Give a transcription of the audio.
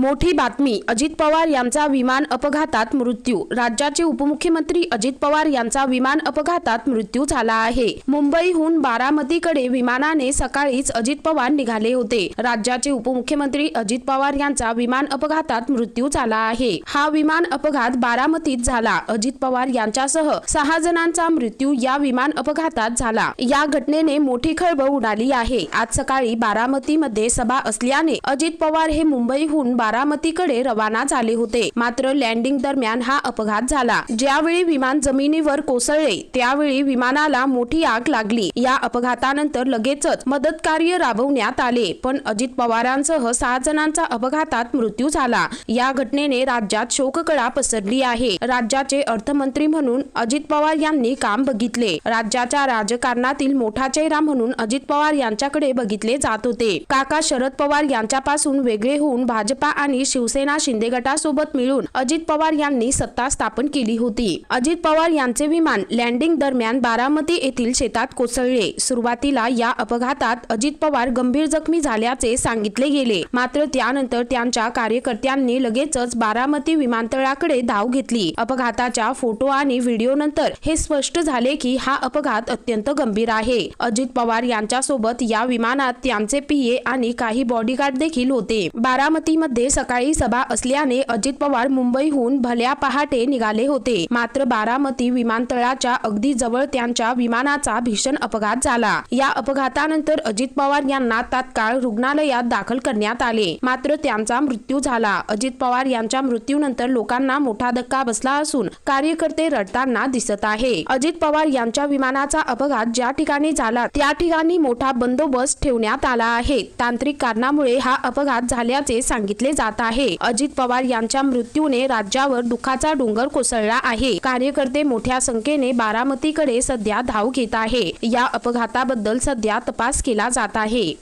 मोठी बातमी, अजित पवार यांचा विमान अपघातात मृत्यू। राज्याचे उपमुख्यमंत्री अजित पवार यांचा विमान अपघातात मृत्यू झाला आहे। मुंबईहून बारामतीकडे विमानाने सकाळीच अजित पवार निघाले होते। राज्याचे उपमुख्यमंत्री अजित पवार यांचा विमान अपघातात मृत्यू झाला आहे। हा विमान अपघात बारामतीत झाला। अजित पवार यांच्यासह 6 जणांचा मृत्यू या विमान अपघातात झाला। या घटनेने मोठी खळबळ उडाली आहे। आज सकाळी बारामतीमध्ये सभा असल्याने अजित पवार हे मुंबईहून बारामतीकडे रवाना झाले होते। मात्र लँडिंग दरम्यान हा अपघात झाला। ज्यावेळी विमान जमिनीवर कोसळले त्यावेळी विमानाला मोठी आग लागली। या अपघातानंतर लगेचच मदत कार्य राबवण्यात आले, पण अजित पवारांसह 6 जणांचा अपघातात मृत्यू झाला। या घटनेने राज्यात शोककळा पसरली आहे। राज्याचे अर्थमंत्री म्हणून अजित पवार यांनी काम बघितले। राज्याच्या राजकारणातील मोठा चेहरा म्हणून अजित पवार यांच्याकडे बघितले जात होते। काका शरद पवार यांच्यापासून वेगळे होऊन भाजपा आणि शिवसेना शिंदे गटासोबत मिळून अजित पवार यांनी सत्ता स्थापन केली होती। अजित पवार यांचे विमान लँडिंग दरम्यान बारामती येथील शेतात कोसळले। सुरुवातीला या अपघातात अजित पवार गंभीर जखमी झाल्याचे सांगितले गेले, मात्र त्यानंतर त्यांच्या कार्यकर्त्यांनी लगेचच बारामती विमानतळाकडे धाव घेतली। अपघाताच्या फोटो आणि व्हिडिओ नंतर हे स्पष्ट झाले की हा अपघात अत्यंत गंभीर आहे। अजित पवार यांच्यासोबत या विमानात त्यांचे पीए आणि काही बॉडीगार्ड देखील होते। बारामतीमध्ये सकाळी सभा असल्याने अजित पवार मुंबईहून भल्या पहाटे निघाले होते, मात्र बारामती विमानतळाच्या अगदी जवळ त्यांच्या विमानाचा भीषण अपघात झाला। या अपघातानंतर अजित पवार यांना तात्काळ रुग्णालयात दाखल करण्यात आले, मात्र त्यांचा मृत्यू झाला। अजित पवार यांच्या मृत्यूनंतर लोकांना मोठा धक्का बसला असून कार्यकर्ते रडताना दिसत आहे। अजित पवार यांच्या विमानाचा अपघात ज्या ठिकाणी झाला त्या ठिकाणी मोठा बंदोबस्त ठेवण्यात आला आहे। तांत्रिक कारणामुळे हा अपघात झाल्याचे सांगितले जात आहे। अजित पवार यांच्या मृत्यूने राज्यावर दुःखाचा डोंगर कोसळला आहे। कार्यकर्ते मोठ्या संख्येने बारामतीकडे सध्या धाव घेत आहे। या अपघाताबद्दल सध्या तपास केला जात आहे।